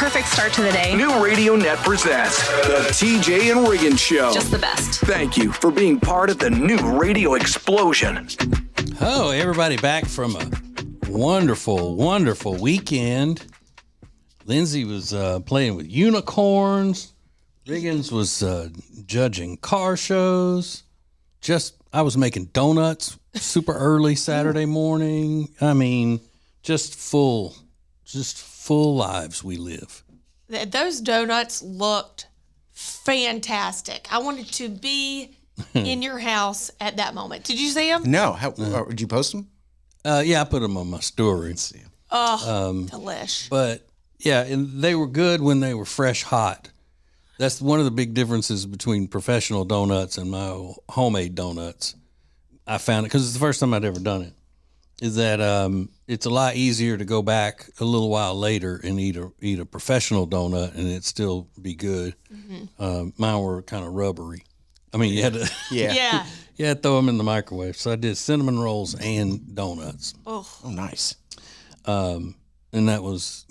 perfect start to the day. New Radio Net presents the TJ and Riggins Show. Just the best. Thank you for being part of the new radio explosion. Oh, everybody back from a wonderful, wonderful weekend. Lindsay was playing with unicorns. Riggins was judging car shows. I was making donuts super early Saturday morning. I mean, just full lives we live. Those donuts looked fantastic. I wanted to be in your house at that moment. Did you see them? No. Did you post them? Yeah, I put them on my story. Let's see. Oh, delish. But yeah, and they were good when they were fresh hot. That's one of the big differences between professional donuts and my homemade donuts. I found it because it's the first time I'd ever done it. Is that it's a lot easier to go back a little while later and eat a professional donut and it still be good. Mm-hmm. Mine were kind of rubbery. I mean, you had to yeah. You had to throw them in the microwave. So I did cinnamon rolls and donuts. Oh, nice. And that was,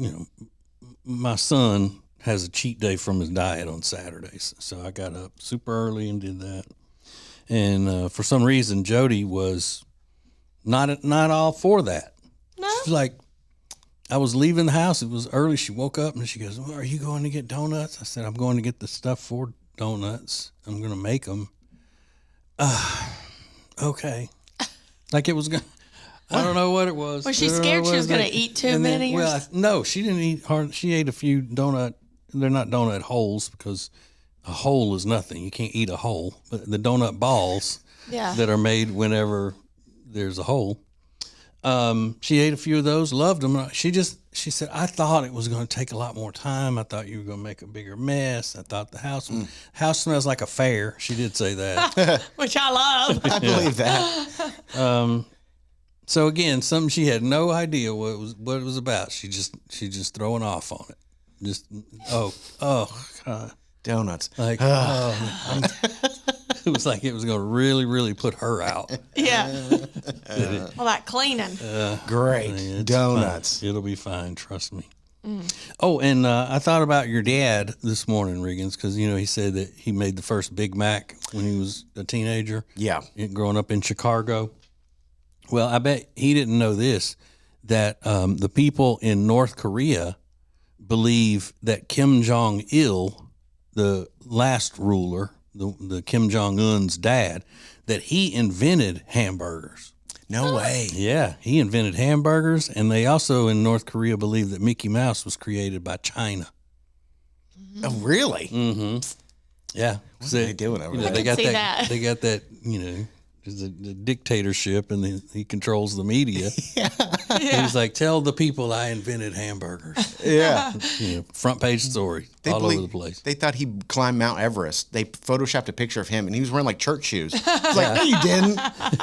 my son has a cheat day from his diet on Saturdays. So I got up super early and did that. And for some reason, Jody was not all for that. No? She's like, I was leaving the house. It was early. She woke up and she goes, well, are you going to get donuts? I said, I'm going to get the stuff for donuts. I'm going to make them. Okay. Like it was going to. I don't know what it was. Was she scared she was going to eat too many? No, she didn't eat hard. She ate a few donut. They're not donut holes because a hole is nothing. You can't eat a hole. But the donut balls that are made whenever there's a hole. She ate a few of those, loved them. She said, I thought it was going to take a lot more time. I thought you were going to make a bigger mess. I thought the house smells like a fair. She did say that. Which I love. I believe that. So again, something she had no idea what it was about. She's just throwing off on it. Just God. Donuts. Like it was like it was going to really, really put her out. Yeah. All that cleaning. Great. Donuts. Fine. It'll be fine. Trust me. Oh, and I thought about your dad this morning, Riggins, because he said that he made the first Big Mac when he was a teenager. Yeah. Growing up in Chicago. Well, I bet he didn't know this, that the people in North Korea believe that Kim Jong-il, the last ruler, the Kim Jong-un's dad, that he invented hamburgers. No way. Yeah, he invented hamburgers, and they also in North Korea believe that Mickey Mouse was created by China. Oh, really? Mm-hmm. Yeah. What are they doing over there? They got that. They got that. The dictatorship, and he controls the media. Yeah. He's like, tell the people I invented hamburgers. Yeah. Front page story all over the place. They thought he climbed Mount Everest. They photoshopped a picture of him, and he was wearing like church shoes. It's like, no, you didn't.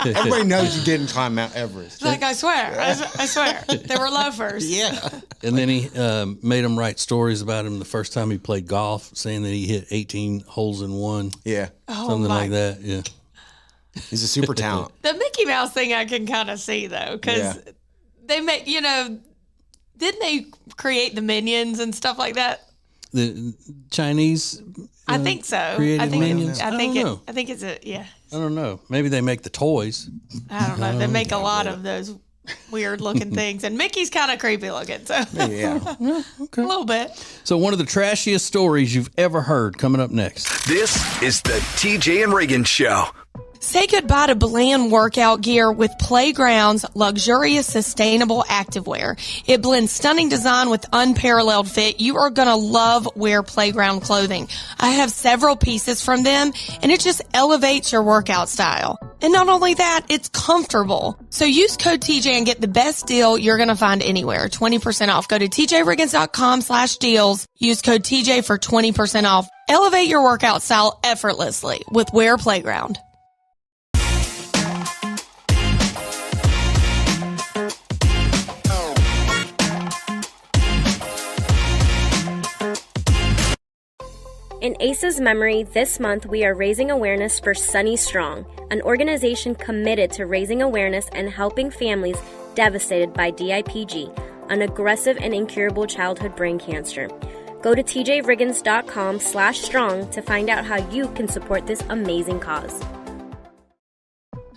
Everybody knows you didn't climb Mount Everest. Like, I swear. I swear. They were loafers. Yeah. And then he made them write stories about him the first time he played golf, saying that he hit 18 holes in one. Yeah. Something like that. Yeah. He's a super talent. The Mickey Mouse thing I can kind of see, though, because they make, didn't they create the Minions and stuff like that? The Chinese I think so. Created I think Minions? I think I don't know. I think it's I don't know. Maybe they make the toys. I don't know. They make a lot of those weird looking things, and Mickey's kind of creepy looking, so Yeah. Okay. a little bit. So one of the trashiest stories you've ever heard coming up next. This is the TJ and Riggins Show. Say goodbye to bland workout gear with Playground's luxurious, sustainable activewear. It blends stunning design with unparalleled fit. You are going to love wear Playground clothing. I have several pieces from them, and it just elevates your workout style. And not only that, it's comfortable. So use code TJ and get the best deal you're going to find anywhere. 20% off. Go to tjriggins.com/deals. Use code TJ for 20% off. Elevate your workout style effortlessly with Wear Playground. In ACE's memory, this month we are raising awareness for Sunny Strong, an organization committed to raising awareness and helping families devastated by DIPG, an aggressive and incurable childhood brain cancer. Go to tjriggins.com/strong to find out how you can support this amazing cause.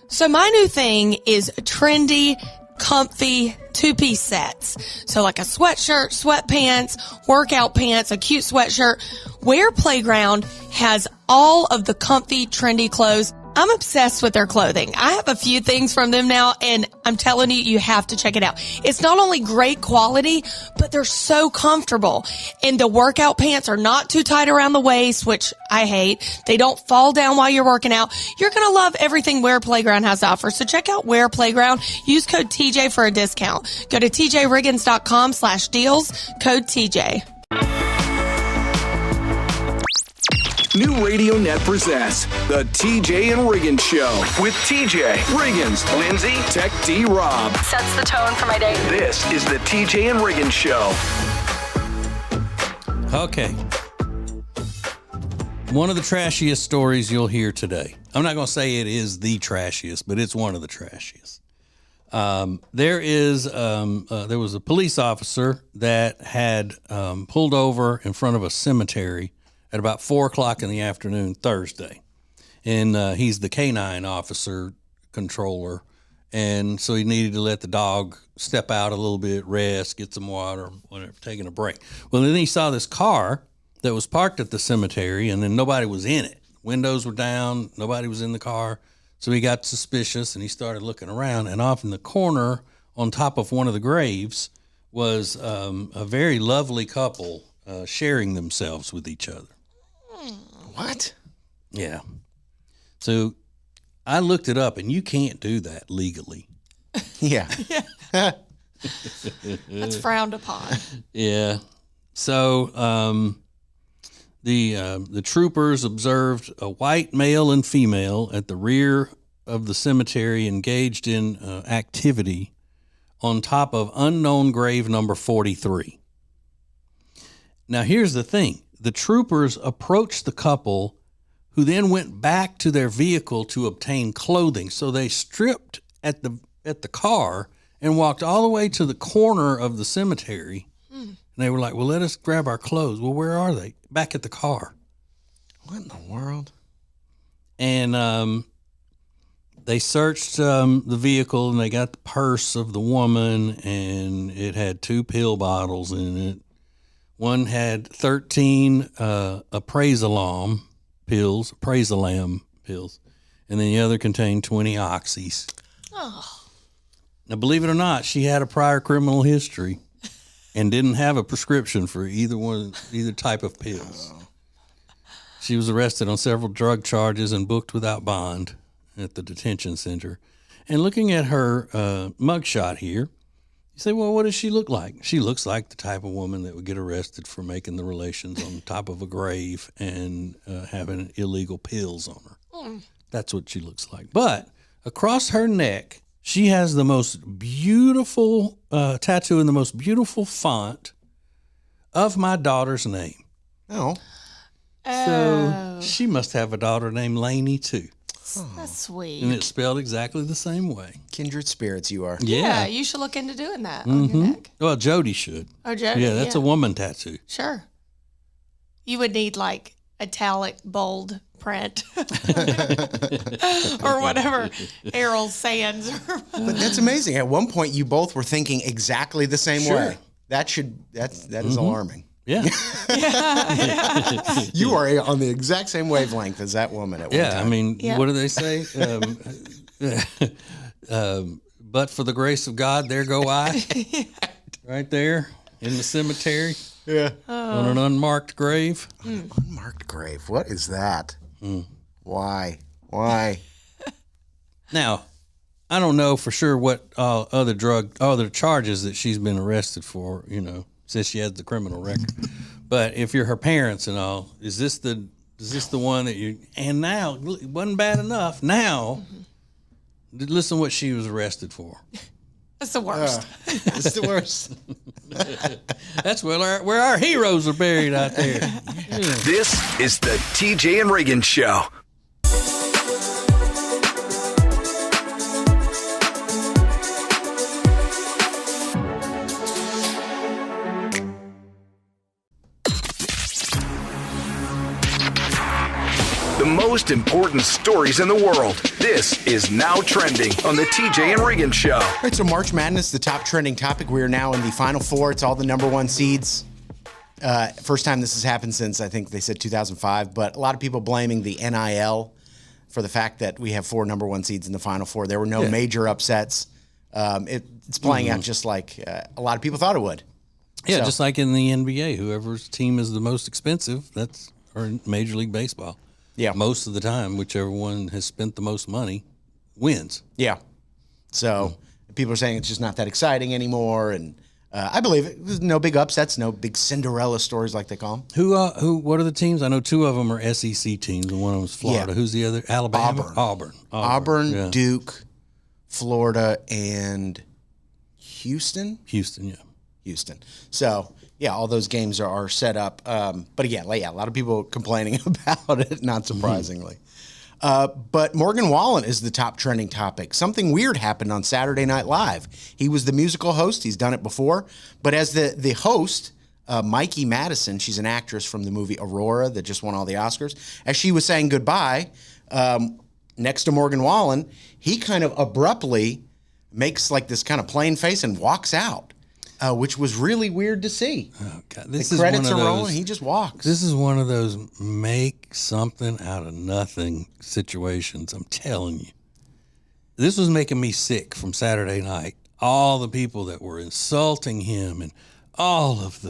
So my new thing is trendy, comfy two-piece sets. So like a sweatshirt, sweatpants, workout pants, a cute sweatshirt. Wear Playground has all of the comfy, trendy clothes. I'm obsessed with their clothing. I have a few things from them now, and I'm telling you, you have to check it out. It's not only great quality, but they're so comfortable. And the workout pants are not too tight around the waist, which I hate. They don't fall down while you're working out. You're going to love everything Wear Playground has to offer. So check out Wear Playground. Use code TJ for a discount. Go to tjriggins.com/deals, code TJ. New Radio Net presents the TJ and Riggins Show with TJ Riggins, Lindsay, Tech D Rob. Sets the tone for my day. This is the TJ and Riggins Show. Okay. One of the trashiest stories you'll hear today. I'm not going to say it is the trashiest, but it's one of the trashiest. There was a police officer that had pulled over in front of a cemetery at about 4:00 in the afternoon Thursday. And he's the canine officer controller. And so he needed to let the dog step out a little bit, rest, get some water, whatever, taking a break. Well, then he saw this car that was parked at the cemetery, and then nobody was in it. Windows were down, nobody was in the car. So he got suspicious, and he started looking around. And off in the corner on top of one of the graves was a very lovely couple sharing themselves with each other. What? Yeah. So I looked it up, and you can't do that legally. Yeah. That's frowned upon. Yeah. So the troopers observed a white male and female at the rear of the cemetery engaged in activity on top of unknown grave number 43. Now, here's the thing. The troopers approached the couple, who then went back to their vehicle to obtain clothing. So they stripped at the car and walked all the way to the corner of the cemetery. And they were like, well, let us grab our clothes. Well, where are they? Back at the car. What in the world? And they searched the vehicle, and they got the purse of the woman, and it had 2 pill bottles in it. One had 13 Apprazolam pills, and then the other contained 20 oxys. Oh. Now, believe it or not, she had a prior criminal history and didn't have a prescription for either type of pills. She was arrested on several drug charges and booked without bond at the detention center. And looking at her mugshot here, you say, well, what does she look like? She looks like the type of woman that would get arrested for making the relations on top of a grave and having illegal pills on her. That's what she looks like. But across her neck, she has the most beautiful tattoo in the most beautiful font of my daughter's name. Oh. So she must have a daughter named Lainey, too. That's sweet. And it's spelled exactly the same way. Kindred spirits you are. Yeah, you should look into doing that on your neck. Well, Jody should. Oh, Jody. Yeah, that's a woman tattoo. Sure. You would need like italic, bold print or whatever Errol Sands. But that's amazing. At one point, you both were thinking exactly the same way. That is alarming. Yeah. You are on the exact same wavelength as that woman at one time. I mean, what do they say? But for the grace of God, there go I. Right there in the cemetery. Yeah. On an unmarked grave. Unmarked grave. What is that? Why? Now, I don't know for sure what other charges that she's been arrested for, since she has the criminal record. But if you're her parents and all, is this the one that you? And now it wasn't bad enough. Now, listen what she was arrested for. That's the worst. It's the worst. That's where our heroes are buried out there. This is the TJ and Riggins Show. most important stories in the world. This is Now Trending on the TJ and Riggins Show. All right, so March Madness, the top trending topic. We are now in the Final Four. It's all the number one seeds. First time this has happened since, I think they said 2005. But a lot of people blaming the NIL for the fact that we have 4 number one seeds in the Final Four. There were no major upsets. It's playing out just like a lot of people thought it would. Yeah, So- just like in the NBA, whoever's team is the most expensive, that's or in Major League Baseball. Yeah. Most of the time, whichever one has spent the most money wins. Yeah. So people are saying it's just not that exciting anymore. And I believe it. There's no big upsets, no big Cinderella stories like they call them. What are the teams? I know 2 of them are SEC teams, and one of them is Florida. Yeah. Who's the other? Alabama? Auburn, Yeah. Duke, Florida, and Houston. Houston. So, yeah, all those games are set up. But again, a lot of people complaining about it, not surprisingly. But Morgan Wallen is the top trending topic. Something weird happened on Saturday Night Live. He was the musical host. He's done it before. But as the host, Mikey Madison, she's an actress from the movie Aurora that just won all the Oscars. As she was saying goodbye, next to Morgan Wallen, he kind of abruptly makes like this kind of plain face and walks out, which was really weird to see. Oh, God. The credits are rolling. He just walks. This is one of those make something out of nothing situations. I'm telling you. This was making me sick from Saturday night. All the people that were insulting him and all of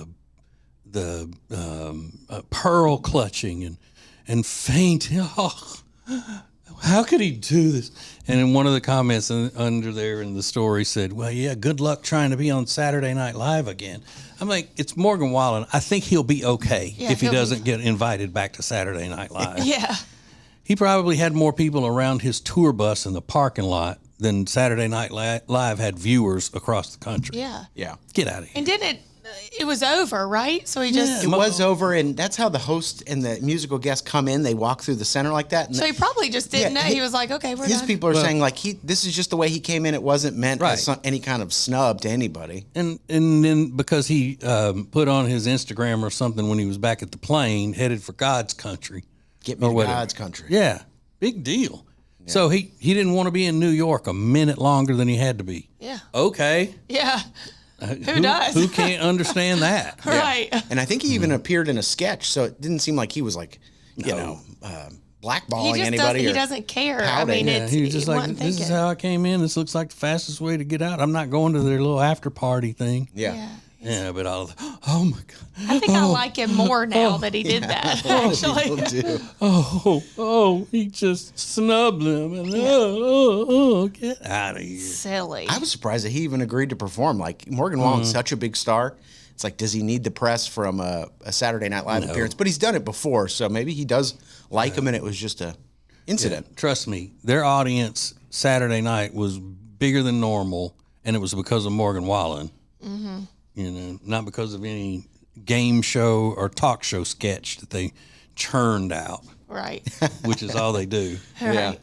the pearl clutching and fainting. Oh, how could he do this? And in one of the comments under there in the story said, well, yeah, good luck trying to be on Saturday Night Live again. I'm like, it's Morgan Wallen. I think he'll be okay if he doesn't get invited back to Saturday Night Live. Yeah. He probably had more people around his tour bus in the parking lot than Saturday Night Live had viewers across the country. Yeah. Yeah. Get out of here. And didn't it was over, right? So he just It was over, and that's how the host and the musical guests come in. They walk through the center like that. And so he probably just didn't know. Yeah, He was like, okay, we're his done. people are saying like this is just the way he came in. It wasn't meant as any kind of snub to anybody. And then because he put on his Instagram or something when he was back at the plane, headed for God's country. Get me or to whatever. God's country. Yeah, big deal. Yeah. So he didn't want to be in New York a minute longer than he had to be. Yeah. Okay. Yeah. Who does? Who can't understand that? Right. Yeah. And I think he even appeared in a sketch, so it didn't seem like he was like, blackballing anybody. He doesn't care. pouting. I mean, He was just like, this is how I came in. This looks like the fastest way to get out. I'm not going to their little after party thing. Yeah. But all of oh my God. I think I like him more now that he did that, actually. Do. He just snubbed him. And get out of here. Silly. I was surprised that he even agreed to perform. Like, Morgan Wallen's such a big star. It's like, does he need the press from a Saturday Night Live appearance? But he's done it before, so maybe he does like him, and it was just a incident. Yeah, trust me, their audience Saturday night was bigger than normal, and it was because of Morgan Wallen. Mm-hmm. Not because of any game show or talk show sketch that they churned out. Right. Which is all they do. Right. Yeah.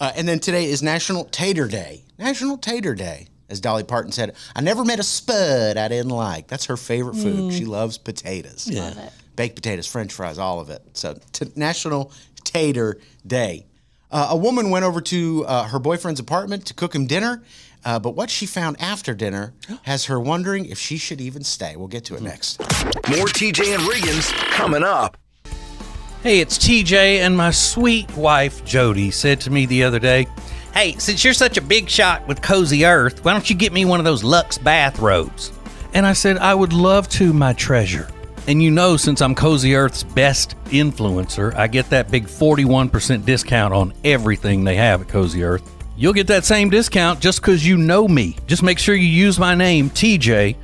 And then today is National Tater Day. National Tater Day. As Dolly Parton said, I never met a spud I didn't like. That's her favorite food. She loves potatoes. Yeah. Love it. Baked potatoes, French fries, all of it. So National Tater Day. A woman went over to her boyfriend's apartment to cook him dinner, but what she found after dinner has her wondering if she should even stay. We'll get to it next. More TJ and Riggins coming up. Hey, it's TJ, and my sweet wife, Jody, said to me the other day, hey, since you're such a big shot with Cozy Earth, why don't you get me one of those Luxe bathrobes? And I said, I would love to, my treasure. And since I'm Cozy Earth's best influencer, I get that big 41% discount on everything they have at Cozy Earth. You'll get that same discount just because you know me. Just make sure you use my name, TJ,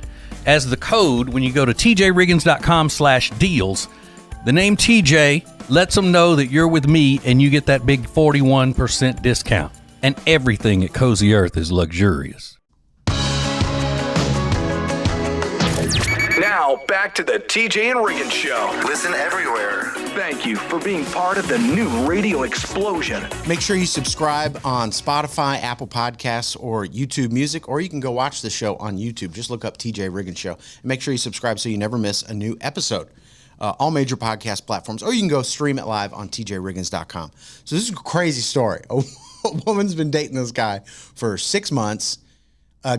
as the code when you go to tjriggins.com/deals. The name TJ lets them know that you're with me, and you get that big 41% discount. And everything at Cozy Earth is luxurious. Now, back to the TJ and Riggins Show. Listen everywhere. Thank you for being part of the new radio explosion. Make sure you subscribe on Spotify, Apple Podcasts, or YouTube Music, or you can go watch the show on YouTube. Just look up TJ Riggins Show. And make sure you subscribe so you never miss a new episode. all major podcast platforms, or you can go stream it live on tjriggins.com. So this is a crazy story. A woman's been dating this guy for 6 months,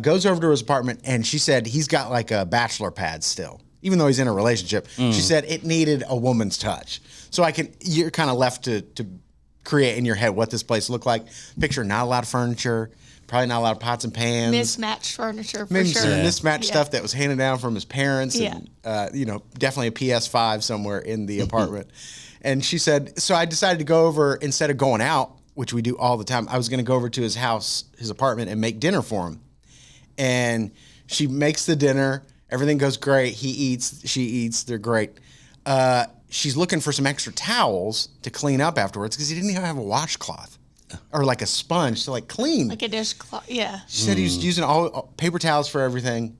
goes over to his apartment, and she said he's got like a bachelor pad still. Even though he's in a relationship, she said it needed a woman's touch. So you're kind of left to create in your head what this place looked like. Picture not a lot of furniture, probably not a lot of pots and pans. Mismatched furniture for Maybe sure. some mismatched stuff that was handed down from his parents. Yeah. And, definitely a PS5 somewhere in the apartment. And she said, so I decided to go over, instead of going out, which we do all the time, I was going to go over to his house, his apartment, and make dinner for him. And she makes the dinner. Everything goes great. He eats. She eats. They're great. She's looking for some extra towels to clean up afterwards because he didn't even have a washcloth or like a sponge to like clean. Like a dishcloth, yeah. She said he was using all paper towels for everything.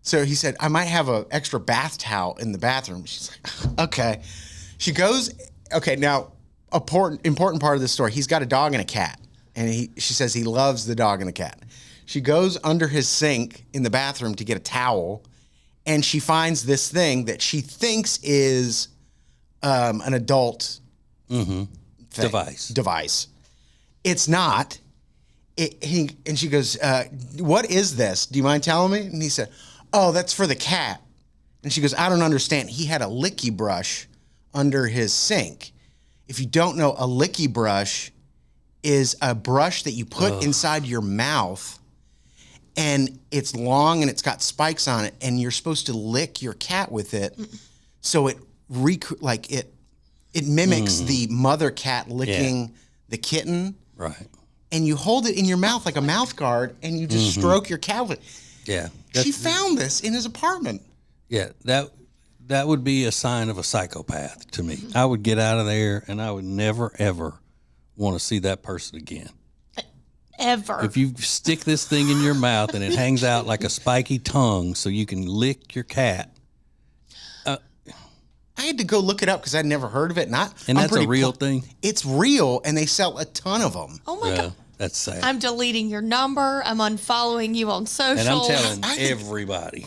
So he said, I might have an extra bath towel in the bathroom. She's like, okay. She goes, okay, now, important part of this story. He's got a dog and a cat. And she says he loves the dog and the cat. She goes under his sink in the bathroom to get a towel. And she finds this thing that she thinks is an adult device. It's not. And she goes, what is this? Do you mind telling me? And he said, oh, that's for the cat. And she goes, I don't understand. He had a licky brush under his sink. If you don't know, a licky brush is a brush that you put inside your mouth. And it's long and it's got spikes on it, and you're supposed to lick your cat with it, so it mimics the mother cat licking the kitten. Right. And you hold it in your mouth like a mouth guard, and you just stroke your cat with it. Yeah. She found this in his apartment. Yeah, that would be a sign of a psychopath to me. I would get out of there, and I would never, ever want to see that person again. Ever. If you stick this thing in your mouth and it hangs out like a spiky tongue so you can lick your cat. I had to go look it up because I'd never heard of it. And that's a real thing? It's real, and they sell a ton of them. Oh, my God. That's sad. I'm deleting your number. I'm unfollowing you on social. And I'm telling everybody.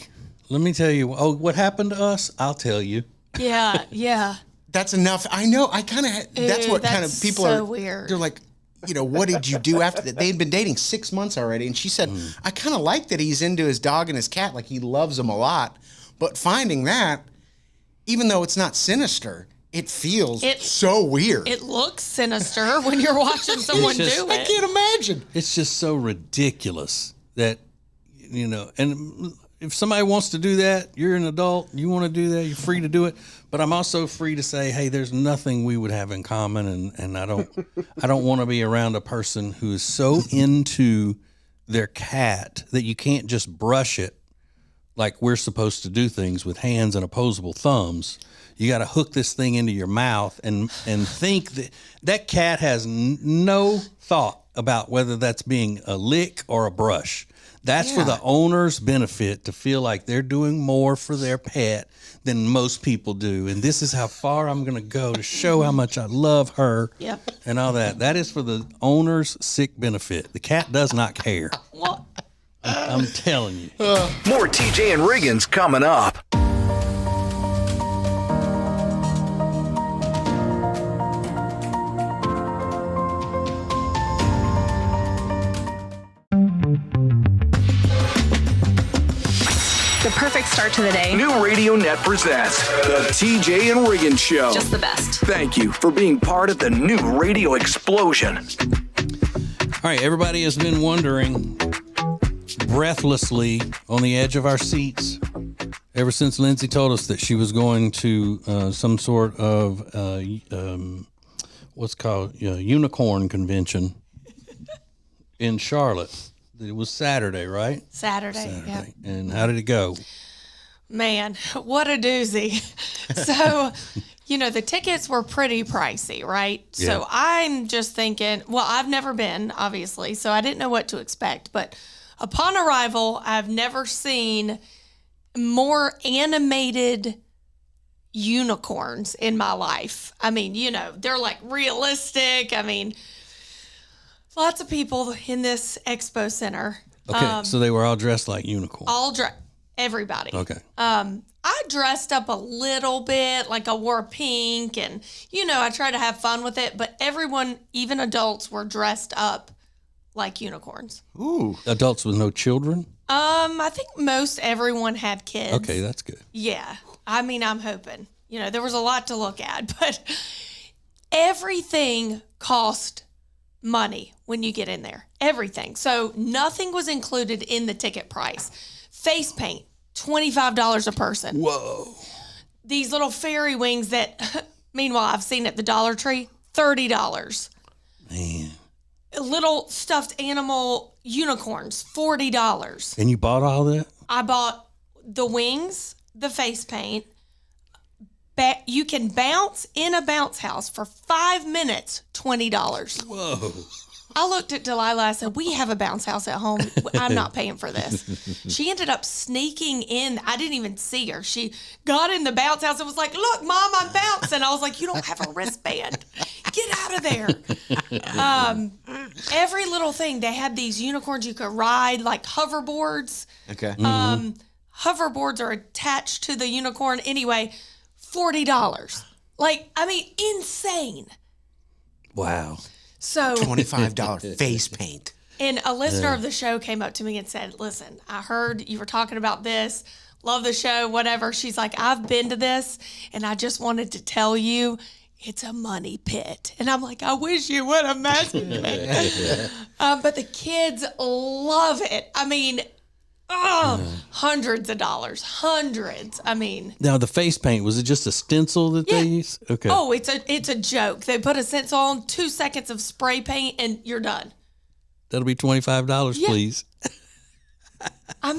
Let me tell you, what happened to us? I'll tell you. Yeah, yeah. That's enough. I know. I kind of, that's what kind of people so are. Weird. They're like, what did you do after that? They had been dating 6 months already. And she said, I kind of like that he's into his dog and his cat. Like, he loves them a lot. But finding that, even though it's not sinister, it feels so weird. It looks sinister when you're watching someone do it. I can't imagine. It's just so ridiculous that, and if somebody wants to do that, you're an adult, you want to do that, you're free to do it. But I'm also free to say, hey, there's nothing we would have in common, and I don't want to be around a person who is so into their cat that you can't just brush it like we're supposed to do things with hands and opposable thumbs. You got to hook this thing into your mouth and think that cat has no thought about whether that's being a lick or a brush. That's for the owner's benefit to feel like they're doing more for their pet than most people do. And this is how far I'm going to go to show how much I love her and all that. That is for the owner's sick benefit. The cat does not care. What? I'm telling you. More TJ and Riggins coming up. The perfect start to the day. New Radio Net presents the TJ and Riggins Show. Just the best. Thank you for being part of the new radio explosion. All right, everybody has been wondering breathlessly on the edge of our seats ever since Lindsay told us that she was going to some sort of what's called unicorn convention in Charlotte. It was Saturday, right? Saturday. Yeah. And how did it go? Man, what a doozy. So, the tickets were pretty pricey, right? Yeah. So I'm just thinking, well, I've never been, obviously, so I didn't know what to expect. But upon arrival, I've never seen more animated unicorns in my life. I mean, they're like realistic. I mean, lots of people in this expo center. Okay, so they were all dressed like unicorns. Everybody. Okay. I I dressed up a little bit, like I wore pink and, I tried to have fun with it, but everyone, even adults, were dressed up like unicorns. Ooh. Adults with no children? I think most everyone had kids. Okay, that's good. Yeah. I mean, I'm hoping. There was a lot to look at, but everything cost money when you get in there. Everything. So nothing was included in the ticket price. Face paint, $25 a person. Whoa. These little fairy wings that, meanwhile, I've seen at the Dollar Tree, $30. Man. Little stuffed animal unicorns, $40. And you bought all that? I bought the wings, the face paint. You can bounce in a bounce house for 5 minutes, $20. Whoa. I looked at Delilah. I said, we have a bounce house at home. I'm not paying for this. She ended up sneaking in. I didn't even see her. She got in the bounce house and was like, look, Mom, I'm bouncing. I was like, you don't have a wristband. Get out of there. Every little thing. They had these unicorns you could ride, like hoverboards. Okay. Hoverboards are attached to the unicorn. Anyway, $40. Insane. Wow. So $25 face paint. And a listener of the show came up to me and said, listen, I heard you were talking about this. Love the show, whatever. She's like, I've been to this, and I just wanted to tell you it's a money pit. And I'm like, I wish you would imagine it. But the kids love it. Hundreds of dollars. Hundreds. Now, the face paint, was it just a stencil that they used? Okay. Oh, it's a joke. They put a stencil on, 2 seconds of spray paint, and you're done. That'll be $25, please. I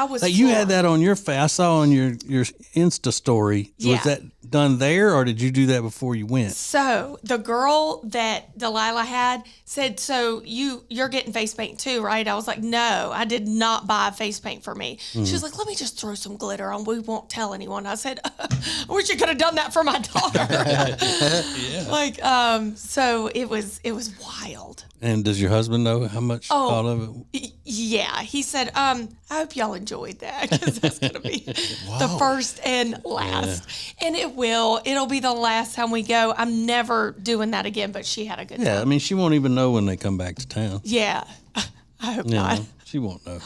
was You had that on your face. I saw on your Insta story. Yeah. Was that done there, or did you do that before you went? So the girl that Delilah had said, so you're getting face paint too, right? I was like, no, I did not buy face paint for me. She was like, let me just throw some glitter on. We won't tell anyone. I said, I wish you could have done that for my daughter. So it was wild. And does your husband know how much all of it? Yeah. He said, I hope y'all enjoyed that, because that's going to be the first and last. Yeah. And it'll be the last time we go. I'm never doing that again, but she had a good time. Yeah, she won't even know when they come back to town. Yeah. I hope not. She won't know.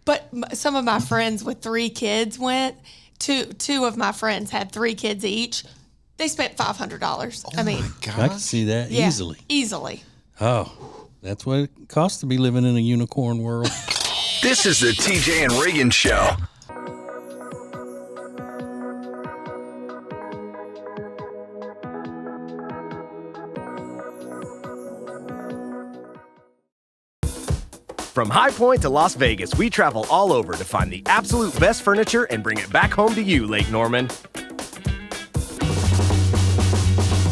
But some of my friends with 3 kids went. Two of my friends had 3 kids each. They spent $500. Oh my God. I can see that easily. Easily. Oh, that's what it costs to be living in a unicorn world. This is the TJ and Riggins Show. From High Point to Las Vegas, we travel all over to find the absolute best furniture and bring it back home to you, Lake Norman.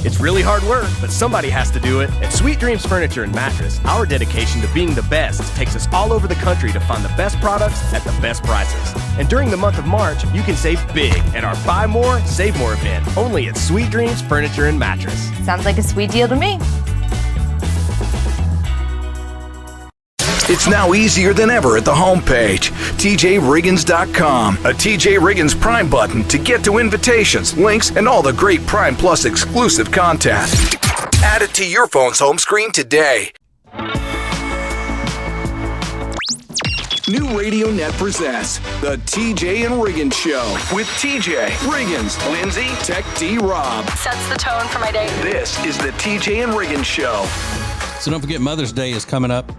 It's really hard work, but somebody has to do it. At Sweet Dreams Furniture and Mattress, our dedication to being the best takes us all over the country to find the best products at the best prices. And during the month of March, you can save big at our Buy More, Save More event, only at Sweet Dreams Furniture and Mattress. Sounds like a sweet deal to me. It's now easier than ever at the homepage, tjriggins.com. A TJ Riggins Prime button to get to invitations, links, and all the great Prime Plus exclusive content. Add it to your phone's home screen today. New Radio Net presents the TJ and Riggins Show with TJ, Riggins, Lindsay, Tech D Rob. Sets the tone for my day. This is the TJ and Riggins Show. So don't forget, Mother's Day is coming up.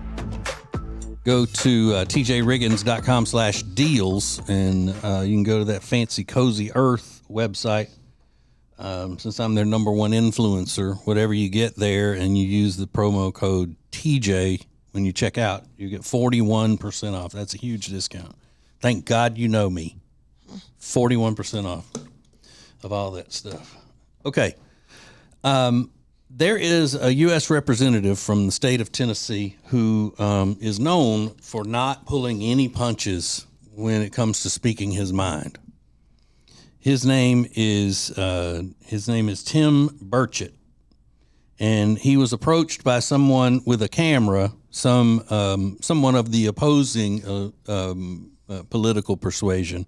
Go to tjriggins.com/deals, and you can go to that fancy Cozy Earth website. Since I'm their number one influencer, whatever you get there and you use the promo code TJ when you check out, you get 41% off. That's a huge discount. Thank God you know me. 41% off of all that stuff. Okay. There is a U.S. representative from the state of Tennessee who is known for not pulling any punches when it comes to speaking his mind. His name is Tim Burchett, and he was approached by someone with a camera, someone of the opposing political persuasion,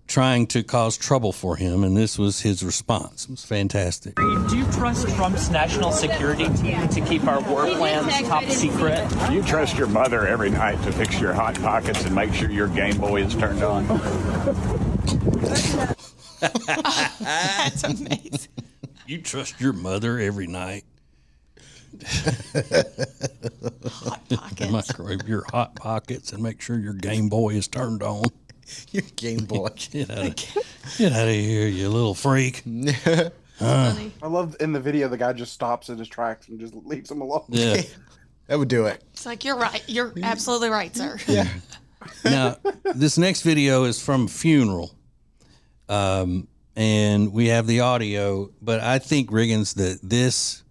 trying to cause trouble for him, and this was his response. It was fantastic. Do you trust Trump's national security team to keep our war plans top secret? You trust your mother every night to fix your Hot Pockets and make sure your Game Boy is turned on. That's amazing. You trust your mother every night. Hot Pockets. Microwave your Hot Pockets and make sure your Game Boy is turned on. Your Game Boy. Get out of here, you little freak. I love in the video the guy just stops in his tracks and just leaves him alone. Yeah. That would do it. It's like, you're right. You're absolutely right, sir. Yeah. Now, this next video is from a funeral. And we have the audio, but I think, Riggins, that this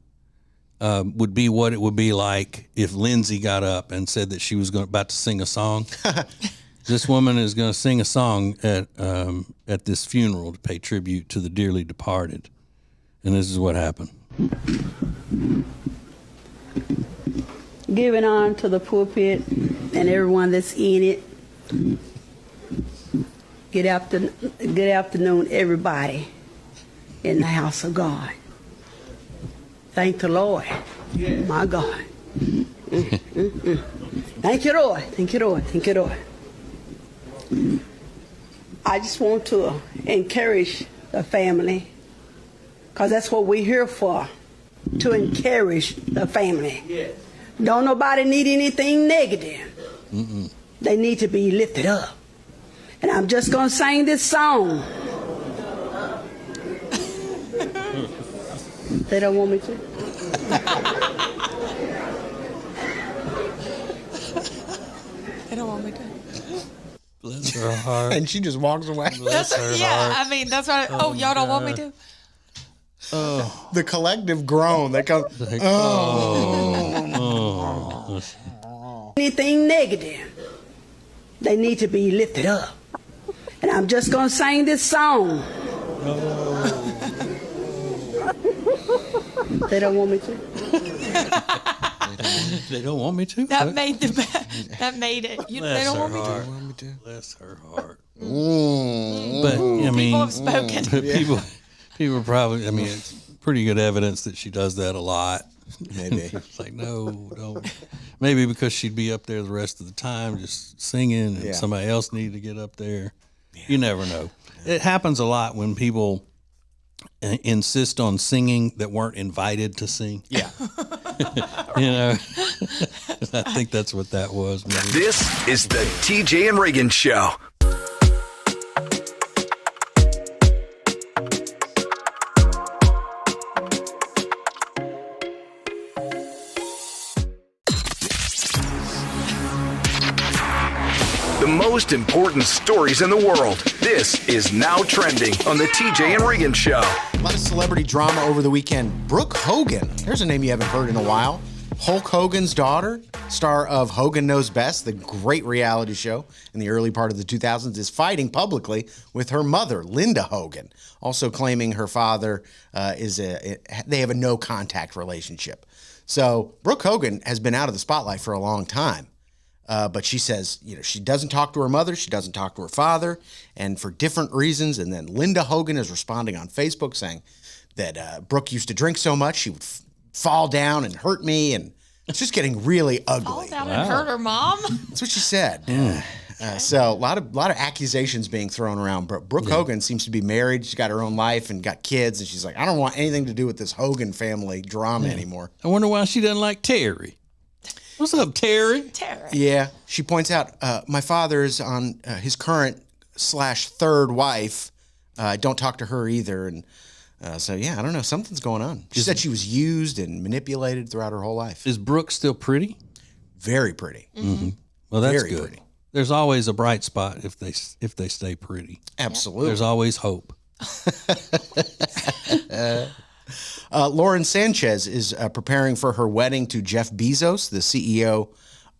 would be what it would be like if Lindsay got up and said that she was about to sing a song. This woman is going to sing a song at this funeral to pay tribute to the dearly departed. And this is what happened. Giving on to the pulpit and everyone that's in it. Good afternoon, everybody in the house of God. Thank the Lord, my God. Thank you, Lord. Thank you, Lord. Thank you, Lord. I just want to encourage the family, because that's what we're here for, to encourage the family. Yes. Don't nobody need anything negative. Mm-mm. They need to be lifted up. And I'm just going to sing this song. They don't want me to. They don't want me to. Bless her heart. And she just walks away. Bless her Yeah, heart. I mean, that's right. Oh, y'all don't want me to? Oh. The collective groan that comes. Anything negative, they need to be lifted up. And I'm just going to sing this song. They don't want me to. They don't want me to? That made it. They don't want me to. Bless her heart. Mm. But, I mean, people have spoken. People probably, I mean, it's pretty good evidence that she does that a lot. Maybe. It's like, no, don't. Maybe because she'd be up there the rest of the time just singing and somebody else needed to get up there. Yeah. You never know. It happens a lot when people insist on singing that weren't invited to sing. Yeah. You know, I think that's what that was. Maybe. This is the TJ and Riggins Show. The most important stories in the world. This is Now Trending on the TJ and Riggins Show. A lot of celebrity drama over the weekend. Brooke Hogan. Here's a name you haven't heard in a while. Hulk Hogan's daughter, star of Hogan Knows Best, the great reality show in the early part of the 2000s, is fighting publicly with her mother, Linda Hogan, also claiming her father they have a no-contact relationship. So Brooke Hogan has been out of the spotlight for a long time. But she says, she doesn't talk to her mother, she doesn't talk to her father, and for different reasons. And then Linda Hogan is responding on Facebook saying that Brooke used to drink so much she would fall down and hurt me, and it's just getting really ugly. Fall down and hurt her mom? That's what she said. So a lot of accusations being thrown around. Brooke Hogan seems to be married. She's got her own life and got kids, and she's like, I don't want anything to do with this Hogan family drama anymore. I wonder why she doesn't like Terry. What's up, Terry? Terry. Yeah, she points out, my father is on his current / third wife. Don't talk to her either. And so, yeah, I don't know. Something's going on. She said she was used and manipulated throughout her whole life. Is Brooke still pretty? Very pretty. Mm-hmm. Well, that's Very good. pretty. There's always a bright spot if they stay pretty. Absolutely. There's always hope. Lauren Sanchez is preparing for her wedding to Jeff Bezos, the CEO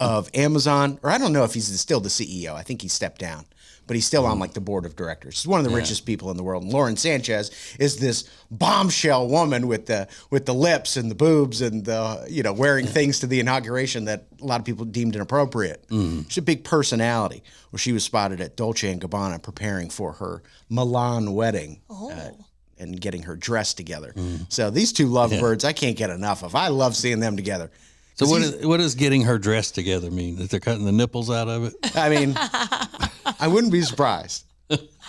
of Amazon, or I don't know if he's still the CEO. I think he stepped down, but he's still on like the board of directors. He's one of the richest people in the world. And Lauren Sanchez is this bombshell woman with the lips and the boobs and the wearing things to the inauguration that a lot of people deemed inappropriate. She's a big personality. Well, she was spotted at Dolce & Gabbana preparing for her Milan wedding. And getting her dress together. So these two lovebirds, I can't get enough of. I love seeing them together. So what does getting her dress together mean? That they're cutting the nipples out of it? I mean, I wouldn't be surprised.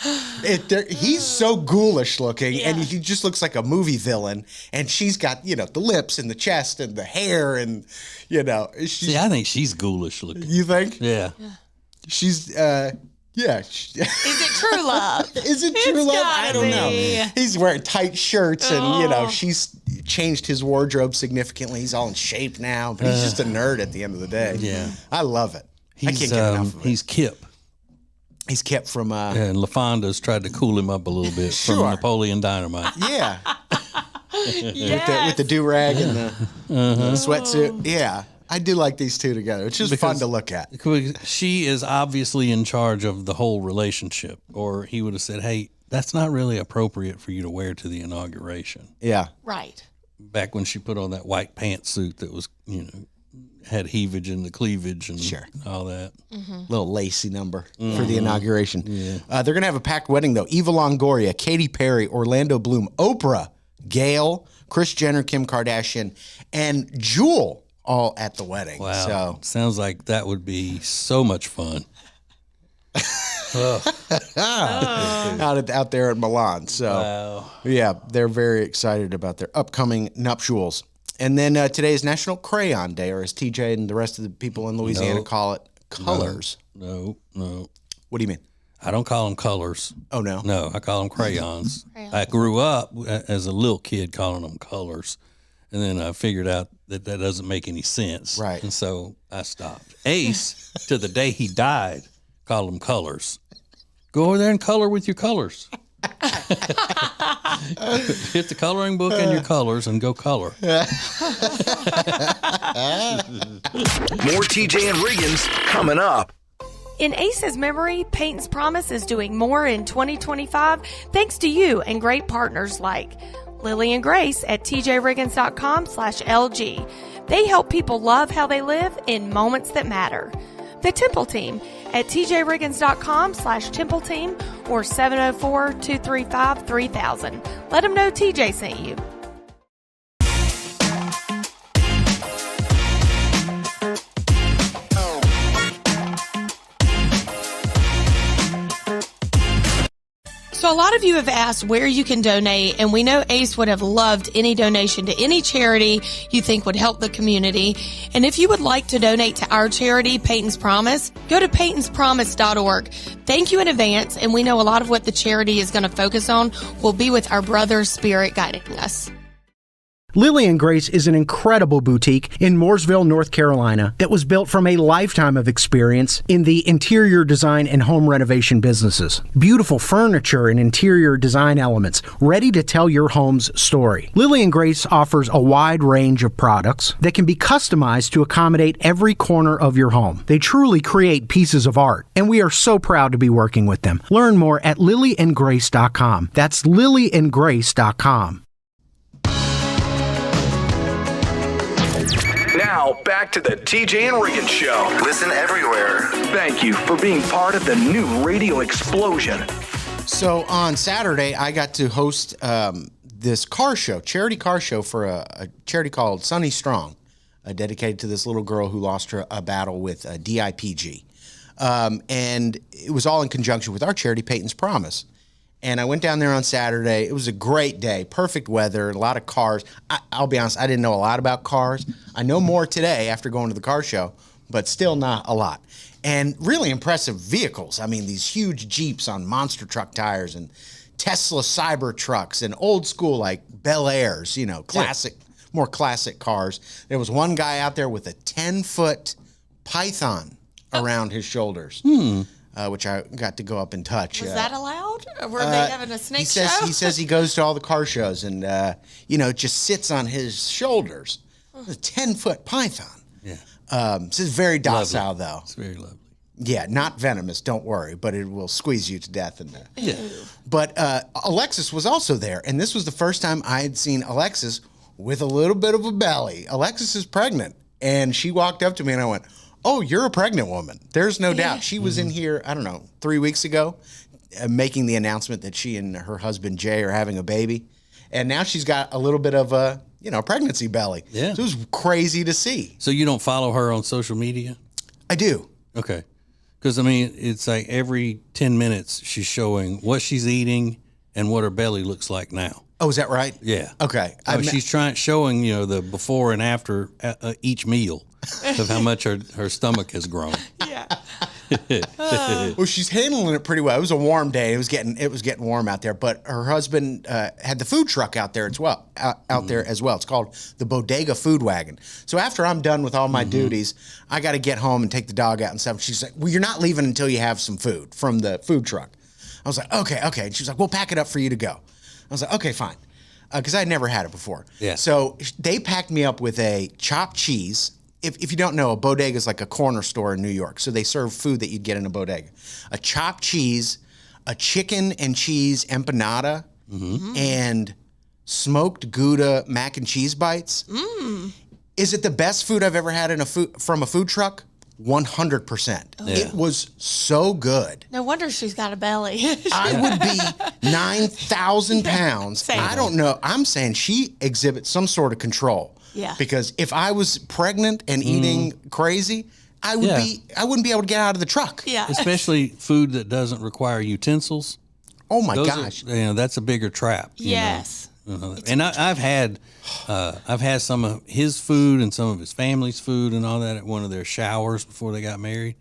He's so ghoulish looking, and he just looks like a movie villain. And she's got, the lips and the chest and the hair, and See, I think she's ghoulish looking. You think? Yeah. She's Is it true love? Is it true love? I don't know. He's wearing tight shirts, and she's changed his wardrobe significantly. He's all in shape now, but he's just a nerd at the end of the day. Yeah, I love it. I can't get enough of it. He's Kip. He's Kip from. And LaFonda's tried to cool him up a little bit from Napoleon Dynamite. Yeah. With the do-rag and the sweatsuit. Yeah. I do like these two together. It's just fun to look at. She is obviously in charge of the whole relationship, or he would have said, hey, that's not really appropriate for you to wear to the inauguration. Yeah. Right. Back when she put on that white pantsuit that was, had heavage and the cleavage and all that. Little lacy number for the inauguration. Yeah. They're going to have a packed wedding, though. Eva Longoria, Katy Perry, Orlando Bloom, Oprah, Gayle, Kris Jenner, Kim Kardashian, and Jewel. All at the wedding. Wow. So sounds like that would be so much fun. Out there at Milan. So yeah, they're very excited about their upcoming nuptials. And then today is National Crayon Day, or as TJ and the rest of the people in Louisiana call it, colors. No. What do you mean? I don't call them colors. Oh, no? No, I call them crayons. I grew up as a little kid calling them colors. And then I figured out that doesn't make any sense. Right. And so I stopped. Ace, to the day he died, called them colors. Go over there and color with your colors. Hit the coloring book and your colors and go color. More TJ and Riggins coming up. In Ace's memory, Peyton's Promise is doing more in 2025 thanks to you and great partners like Lily and Grace at tjriggins.com/LG. They help people love how they live in moments that matter. The Temple Team at tjriggins.com/Temple Team or 704-235-3000. Let them know TJ sent you. So a lot of you have asked where you can donate, and we know Ace would have loved any donation to any charity you think would help the community. And if you would like to donate to our charity, Peyton's Promise, go to peytonspromise.org. Thank you in advance, and we know a lot of what the charity is going to focus on will be with our brother's spirit guiding us. Lily and Grace is an incredible boutique in Mooresville, North Carolina that was built from a lifetime of experience in the interior design and home renovation businesses. Beautiful furniture and interior design elements ready to tell your home's story. Lily and Grace offers a wide range of products that can be customized to accommodate every corner of your home. They truly create pieces of art, and we are so proud to be working with them. Learn more at lilyandgrace.com. That's lilyandgrace.com. Now, back to the TJ and Riggins Show. Listen everywhere. Thank you for being part of the new radio explosion. So on Saturday, I got to host this car show, charity car show for a charity called Sunny Strong, dedicated to this little girl who lost a battle with DIPG. And it was all in conjunction with our charity, Peyton's Promise. And I went down there on Saturday. It was a great day, perfect weather, a lot of cars. I'll be honest, I didn't know a lot about cars. I know more today after going to the car show, but still not a lot. And really impressive vehicles. I mean, these huge Jeeps on monster truck tires and Tesla Cyber trucks and old school like Bel Airs, classic, more classic cars. There was one guy out there with a 10-foot python around his shoulders. Which I got to go up and touch. Was that allowed? Were they having a snake show? He says he goes to all the car shows and, it just sits on his shoulders. A 10-foot python. Yeah. This is very docile, lovely. though. It's very lovely. Yeah, not venomous, don't worry, but it will squeeze you to death. Yeah. But Alexis was also there, and this was the first time I had seen Alexis with a little bit of a belly. Alexis is pregnant, and she walked up to me, and I went, oh, you're a pregnant woman. There's no doubt. She was in here, I don't know, 3 weeks ago, making the announcement that she and her husband, Jay, are having a baby. And now she's got a little bit of a, pregnancy belly. Yeah. So it was crazy to see. So you don't follow her on social media? I do. Okay. Because, it's like every 10 minutes she's showing what she's eating and what her belly looks like now. Oh, is that right? Yeah. Okay. She's showing, the before and after each meal of how much her stomach has grown. Yeah. Well, she's handling it pretty well. It was a warm day. It was getting warm out there. But her husband had the food truck out there as well. There as well. It's called the Bodega Food Wagon. So after I'm done with all my duties, I got to get home and take the dog out and stuff. She's like, "Well, you're not leaving until you have some food from the food truck." I was like, "Okay." And she was like, "We'll pack it up for you to go." I was like, "Okay, fine," because I'd never had it before. Yeah. So they packed me up with a chopped cheese. If you don't know, a bodega is like a corner store in New York. So they serve food that you'd get in a bodega. A chopped cheese, a chicken and cheese empanada, and smoked Gouda mac and cheese bites. Is it the best food I've ever had from a food truck? 100%. It was so good. No wonder she's got a belly. I would be 9,000 pounds. Same. I don't know. I'm saying she exhibits some sort of control. Yeah. Because if I was pregnant and eating crazy, I wouldn't be able to get out of the truck. Yeah. Especially food that doesn't require utensils. Oh my gosh. That's a bigger trap. Yes. And I've had some of his food and some of his family's food and all that at one of their showers before they got married.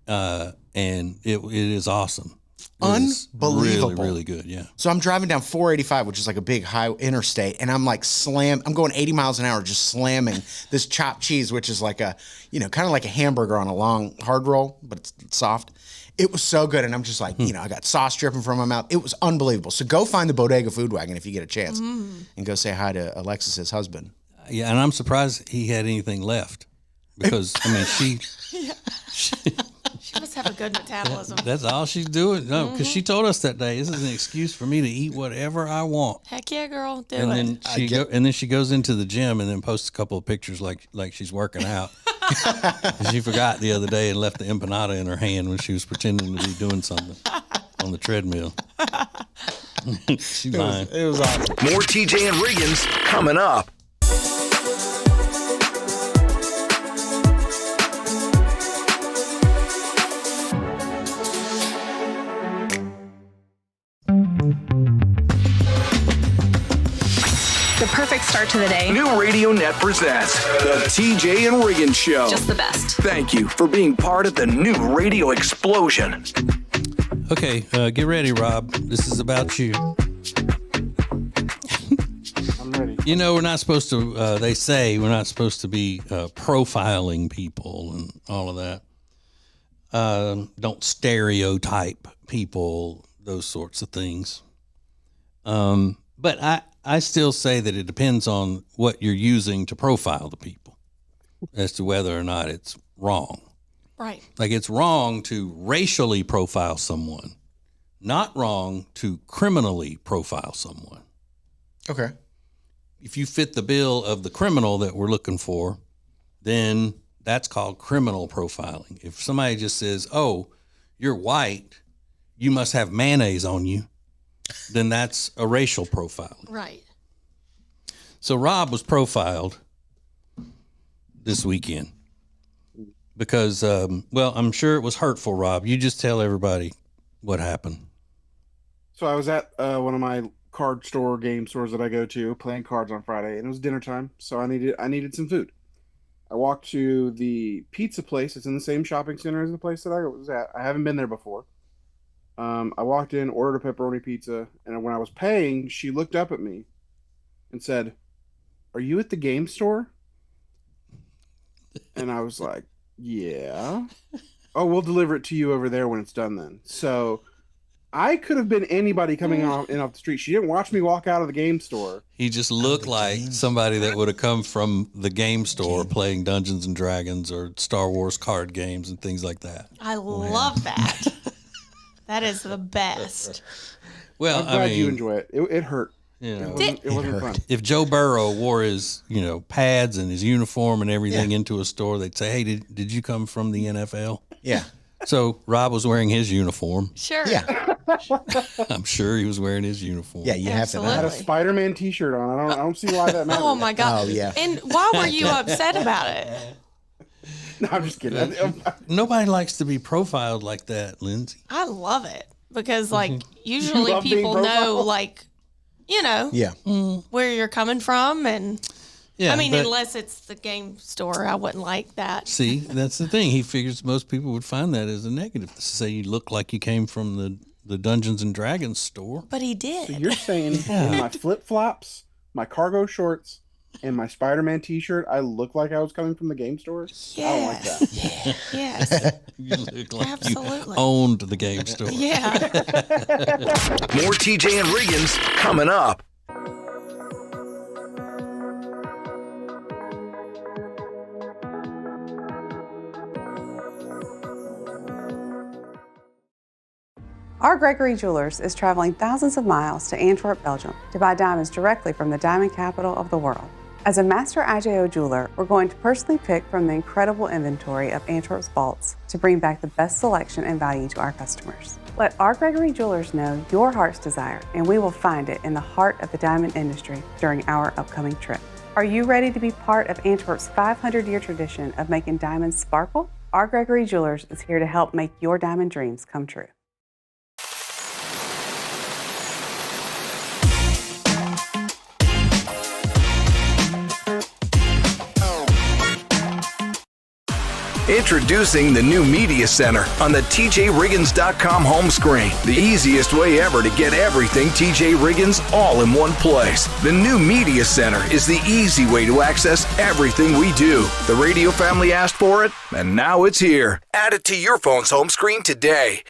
And it is awesome. Unbelievable. Really, really good, yeah. So I'm driving down 485, which is like a big high interstate, and I'm like I'm going 80 miles an hour just slamming this chopped cheese, which is like a, kind of like a hamburger on a long hard roll, but it's soft. It was so good, and I'm just like, I got sauce dripping from my mouth. It was unbelievable. So go find the Bodega Food Wagon if you get a chance, and go say hi to Alexis's husband. Yeah, and I'm surprised he had anything left because, she She must have a good metabolism. That's all she's doing. No, because she told us that day, this is an excuse for me to eat whatever I want. Heck yeah, girl, do and it. Then she goes into the gym and then posts a couple of pictures like she's working out. She forgot the other day and left the empanada in her hand when she was pretending to be doing something on the treadmill. She's lying. It was awesome. More TJ and Riggins coming up. The perfect start to the day. New Radio Net presents the TJ and Riggins Show. Just the best. Thank you for being part of the new radio explosion. Okay, get ready, Rob. This is about you. I'm ready. We're not supposed to, they say we're not supposed to be profiling people and all of that. Don't stereotype people, those sorts of things. But I still say that it depends on what you're using to profile the people as to whether or not it's wrong. Right. Like it's wrong to racially profile someone, not wrong to criminally profile someone. Okay. If you fit the bill of the criminal that we're looking for, then that's called criminal profiling. If somebody just says, "Oh, you're white, you must have mayonnaise on you," then that's a racial profiling. Right. So Rob was profiled this weekend because, I'm sure it was hurtful, Rob. You just tell everybody what happened. So I was at one of my card store game stores that I go to playing cards on Friday, and it was dinner time, so I needed some food. I walked to the pizza place. It's in the same shopping center as the place that I was at. I haven't been there before. I walked in, ordered a pepperoni pizza, and when I was paying, she looked up at me and said, "Are you at the game store?" And I was like, "Yeah." "Oh, we'll deliver it to you over there when it's done then." So I could have been anybody coming off the street. She didn't watch me walk out of the game store. He just looked like somebody that would have come from the game store playing Dungeons and Dragons or Star Wars card games and things like that. I love that. That is the best. Well, I'm glad you enjoy it. It hurt. Yeah, it wasn't fun. If Joe Burrow wore his, pads and his uniform and everything into a store, they'd say, "Hey, did you come from the NFL?" Yeah. So Rob was wearing his uniform. Sure. Yeah. I'm sure he was wearing his uniform. Yeah, you have to. I had a Spider-Man T-shirt on. I don't see why that matters. Oh my God. Oh yeah. And why were you upset about it? No, I'm just kidding. Nobody likes to be profiled like that, Lindsay. I love it because, usually people know, Yeah. where you're coming from, and Yeah, unless it's the game store, I wouldn't like that. See, that's the thing. He figures most people would find that as a negative to say you look like you came from the Dungeons and Dragons store. But he did. So you're saying in my flip-flops, my cargo shorts, and my Spider-Man T-shirt, I look like I was coming from the game store? Yes. I don't like that. Yes. You look like Absolutely. you owned the game store. Yeah. More TJ and Riggins coming up. R. Gregory Jewelers is traveling thousands of miles to Antwerp, Belgium to buy diamonds directly from the diamond capital of the world. As a master IJO jeweler, we're going to personally pick from the incredible inventory of Antwerp's vaults to bring back the best selection and value to our customers. Let R. Gregory Jewelers know your heart's desire, and we will find it in the heart of the diamond industry during our upcoming trip. Are you ready to be part of Antwerp's 500-year tradition of making diamonds sparkle? R. Gregory Jewelers is here to help make your diamond dreams come true. Introducing the new Media Center on the TJRiggins.com home screen. The easiest way ever to get everything TJ Riggins all in one place. The new Media Center is the easy way to access everything we do. The radio family asked for it, and now it's here. Add it to your phone's home screen today.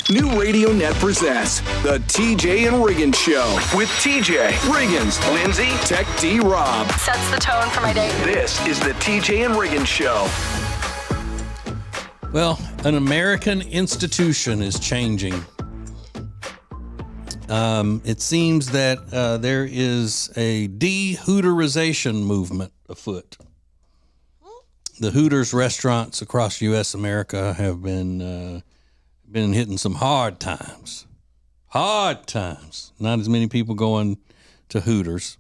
New Radio Net presents the TJ and Riggins Show with TJ, Riggins, Lindsay, Tech D Rob. Sets the tone for my day. This is the TJ and Riggins Show. Well, an American institution is changing. It seems that there is a de-Hooterization movement afoot. The Hooters restaurants across U.S. America have been hitting some hard times. Not as many people going to Hooters.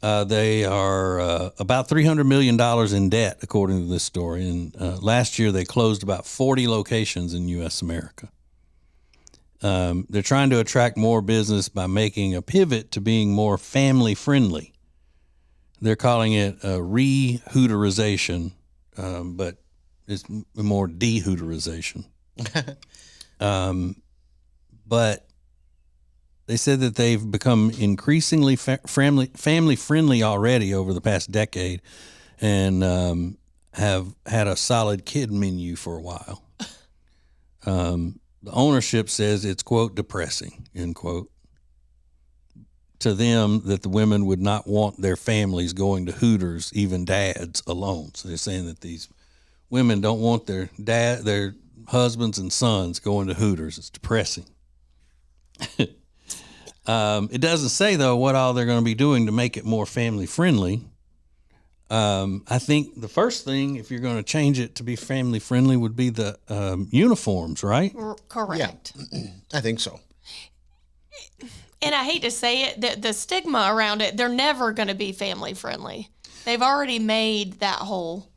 They are about $300 million in debt, according to this story. And last year they closed about 40 locations in U.S. America. They're trying to attract more business by making a pivot to being more family friendly. They're calling it a re-Hooterization, but it's more de-Hooterization. But they said that they've become increasingly family friendly already over the past decade, and have had a solid kid menu for a while. The ownership says it's, quote, depressing, end quote, to them that the women would not want their families going to Hooters, even dads alone. So they're saying that these women don't want their husbands and sons going to Hooters. It's depressing. It doesn't say, though, what all they're going to be doing to make it more family friendly. I think the first thing, if you're going to change it to be family friendly, would be the uniforms, right? Correct. Yeah, I think so. And I hate to say it, the stigma around it, they're never going to be family friendly. They've already made that whole.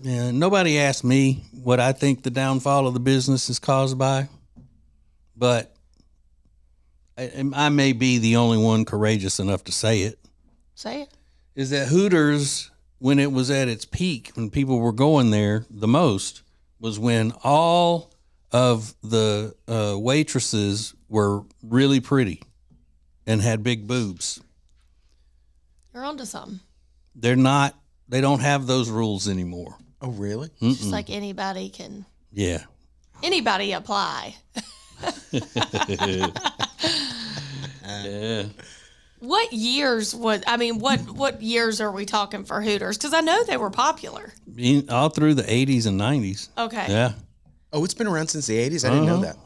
Yeah, nobody asked me what I think the downfall of the business is caused by, but I may be the only one courageous enough to say it. Say it. Is that Hooters, when it was at its peak, when people were going there the most, was when all of the waitresses were really pretty and had big boobs. You're onto something. They don't have those rules anymore. Oh, really? Just like anybody can Yeah. Anybody apply. Yeah. What years what years are we talking for Hooters? Because I know they were popular. All through the 80s and 90s. Okay. Yeah. Oh, it's been around since the 80s? I didn't know that.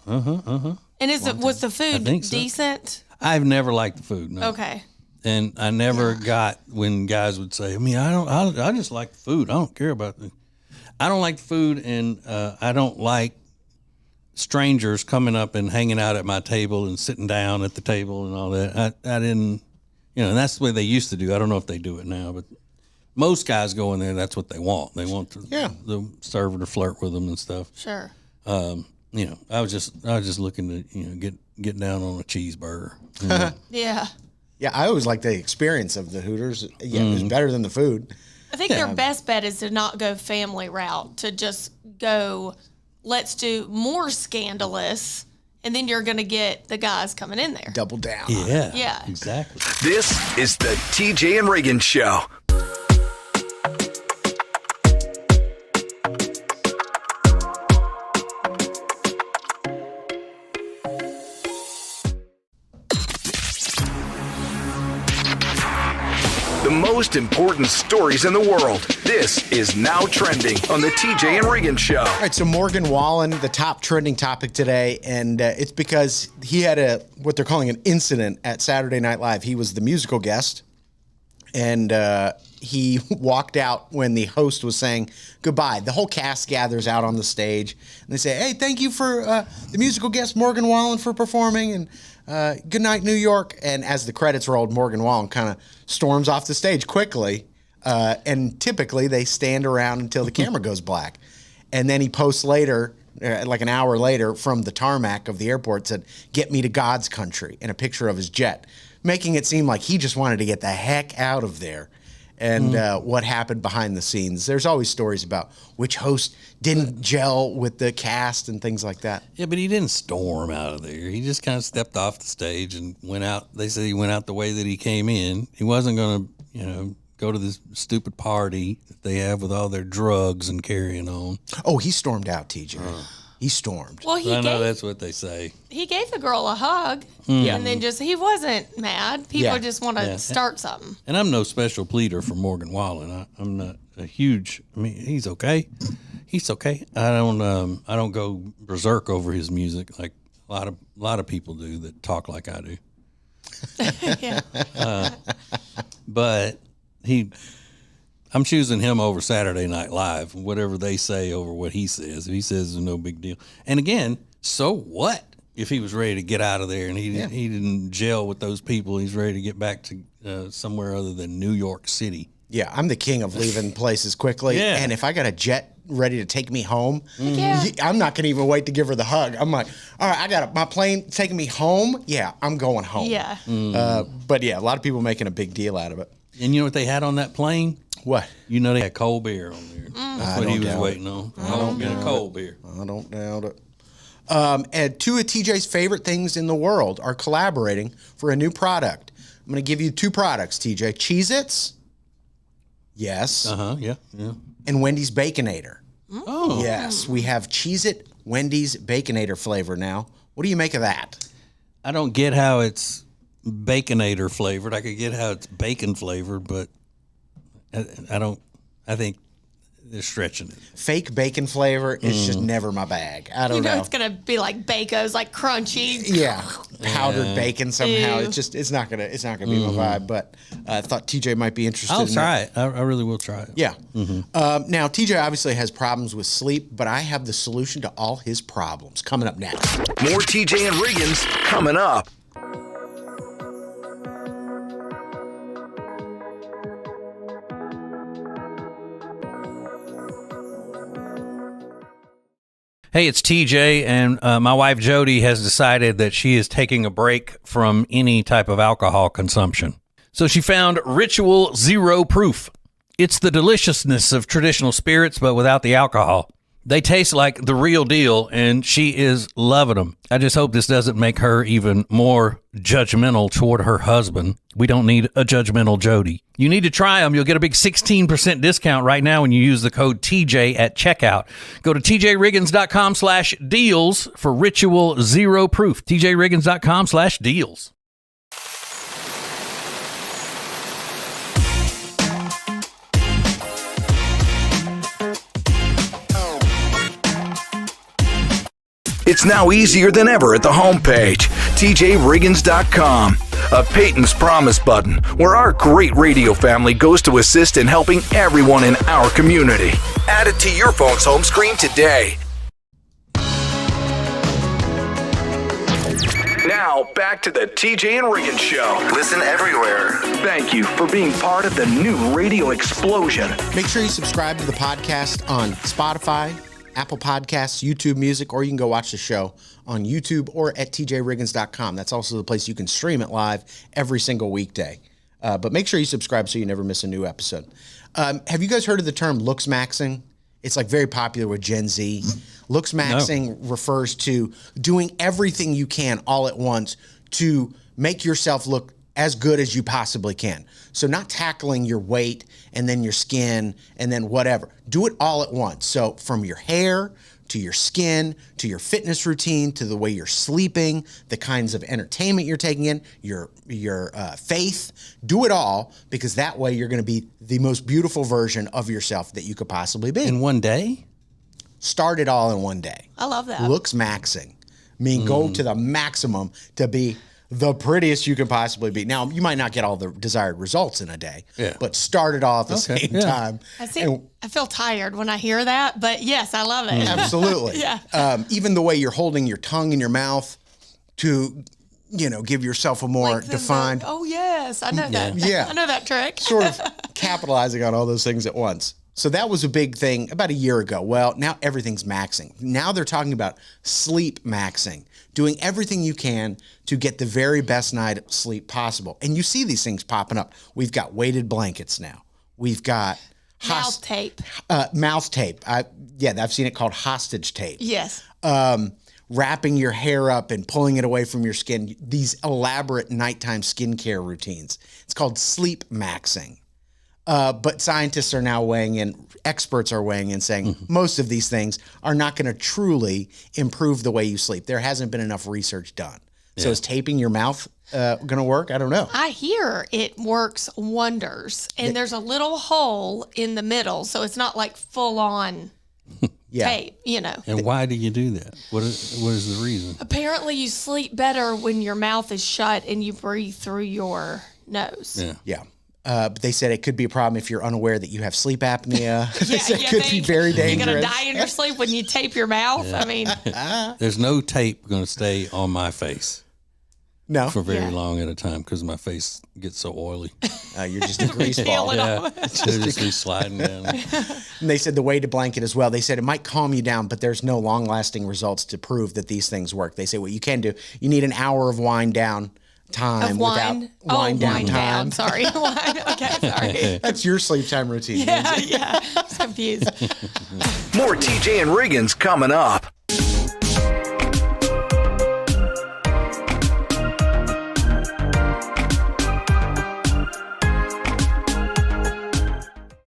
And was the food decent? I've never liked the food, no. Okay. And I never got when guys would say, I just like the food. I don't care about the I don't like the food, and I don't like strangers coming up and hanging out at my table and sitting down at the table and all that. I didn't, and that's the way they used to do. I don't know if they do it now, but most guys go in there, that's what they want. They want the server to flirt with them and stuff. Sure. I was just looking to, get down on a cheeseburger. Yeah. Yeah, I always liked the experience of the Hooters. Yeah, it was better than the food. I think their best bet is to not go family route, to just go, let's do more scandalous, and then you're going to get the guys coming in there. Double down. Yeah. Yeah. Exactly. This is the TJ and Riggins Show. The most important stories in the world. This is Now Trending on the TJ and Riggins Show. All right, so Morgan Wallen, the top trending topic today, and it's because he had what they're calling an incident at Saturday Night Live. He was the musical guest, and he walked out when the host was saying goodbye. The whole cast gathers out on the stage, and they say, hey, thank you for the musical guest, Morgan Wallen, for performing, and good night, New York. And as the credits rolled, Morgan Wallen kind of storms off the stage quickly. And typically they stand around until the camera goes black. And then he posts later, like an hour later, from the tarmac of the airport, said, get me to God's country, and a picture of his jet, making it seem like he just wanted to get the heck out of there. And what happened behind the scenes. There's always stories about which host didn't gel with the cast and things like that. Yeah, but he didn't storm out of there. He just kind of stepped off the stage and went out. They said he went out the way that he came in. He wasn't going to, go to this stupid party that they have with all their drugs and carrying on. Oh, he stormed out, TJ. He stormed. Well, I know that's what they say. He gave the girl a hug, and then he wasn't mad. People just want to start something. And I'm no special pleader for Morgan Wallen. I'm not a huge. He's okay. He's okay. I don't go berserk over his music like a lot of people do that talk like I do. But I'm choosing him over Saturday Night Live, whatever they say over what he says. If he says it's no big deal. And again, so what if he was ready to get out of there and he didn't gel with those people? He's ready to get back to somewhere other than New York City. Yeah, I'm the king of leaving places quickly. Yeah. And if I got a jet ready to take me home, I'm not going to even wait to give her the hug. I'm like, all right, I got my plane taking me home. Yeah, I'm going home. Yeah. But yeah, a lot of people making a big deal out of it. And you know what they had on that plane? What? They had cold beer on there. That's what he was waiting on. I don't get a cold beer. I don't doubt it. And two of TJ's favorite things in the world are collaborating for a new product. I'm going to give you two products, TJ. Cheez-Its. Yes. Yeah. And Wendy's Baconator. Oh. Yes. We have Cheez-It Wendy's Baconator flavor now. What do you make of that? I don't get how it's Baconator flavored. I could get how it's bacon flavored, but I think they're stretching it. Fake bacon flavor is just never my bag. I don't know. It's going to be like Baco's, like crunchy. Yeah. Powdered bacon somehow. Ew. It's not gonna be my vibe, but I thought TJ might be interested. I'll try it. I really will try it. Yeah. Now TJ obviously has problems with sleep, but I have the solution to all his problems coming up next. More TJ and Riggins coming up. Hey, it's TJ, and my wife Jody has decided that she is taking a break from any type of alcohol consumption. So she found Ritual Zero Proof. It's the deliciousness of traditional spirits, but without the alcohol. They taste like the real deal, and she is loving them. I just hope this doesn't make her even more judgmental toward her husband. We don't need a judgmental Jody. You need to try them. You'll get a big 16% discount right now when you use the code TJ at checkout. Go to tjriggins.com/deals for Ritual Zero Proof. tjriggins.com/deals. It's now easier than ever at the homepage, tjriggins.com. A Peyton's Promise button, where our great radio family goes to assist in helping everyone in our community. Add it to your phone's home screen today. Now, back to the TJ and Riggins Show. Listen everywhere. Thank you for being part of the new radio explosion. Make sure you subscribe to the podcast on Spotify, Apple Podcasts, YouTube Music, or you can go watch the show on YouTube or at tjriggins.com. That's also the place you can stream it live every single weekday. But make sure you subscribe so you never miss a new episode. Have you guys heard of the term looks maxing? It's like very popular with Gen Z. Looks maxing refers to doing everything you can all at once to make yourself look as good as you possibly can. So not tackling your weight and then your skin and then whatever. Do it all at once. So from your hair to your skin to your fitness routine to the way you're sleeping, the kinds of entertainment you're taking in, your faith, do it all, because that way you're going to be the most beautiful version of yourself that you could possibly be. In one day? Start it all in one day. I love that. Looks maxing. I mean, go to the maximum to be the prettiest you can possibly be. Now, you might not get all the desired results in a day, but start it all at the same time. I feel tired when I hear that, but yes, I love it. Absolutely. Even the way you're holding your tongue in your mouth to, give yourself a more defined. Oh, yes. I know that. Yeah. I know that trick. Sort of capitalizing on all those things at once. So that was a big thing about a year ago. Well, now everything's maxing. Now they're talking about sleep maxing, doing everything you can to get the very best night of sleep possible. And you see these things popping up. We've got weighted blankets now. We've got mouth tape. Mouth tape. I've seen it called hostage tape. Yes. Wrapping your hair up and pulling it away from your skin. These elaborate nighttime skincare routines. It's called sleep maxing. But scientists are now weighing in, experts are weighing in, saying most of these things are not going to truly improve the way you sleep. There hasn't been enough research done. So is taping your mouth going to work? I don't know. I hear it works wonders. And there's a little hole in the middle, so it's not like full on tape, And why do you do that? What is the reason? Apparently you sleep better when your mouth is shut and you breathe through your nose. Yeah. But they said it could be a problem if you're unaware that you have sleep apnea. It could be very dangerous. You're going to die in your sleep when you tape your mouth? Yeah. I mean. There's no tape going to stay on my face. No. For very long at a time because my face gets so oily. You're just a grease ball. It's just be sliding down. And they said the weighted blanket as well. They said it might calm you down, but there's no long-lasting results to prove that these things work. They say what you can do, you need an hour of wind down time without wind down. Sorry. Wine. Okay, sorry. That's your sleep time routine. Yeah. I'm confused. More TJ and Riggins coming up.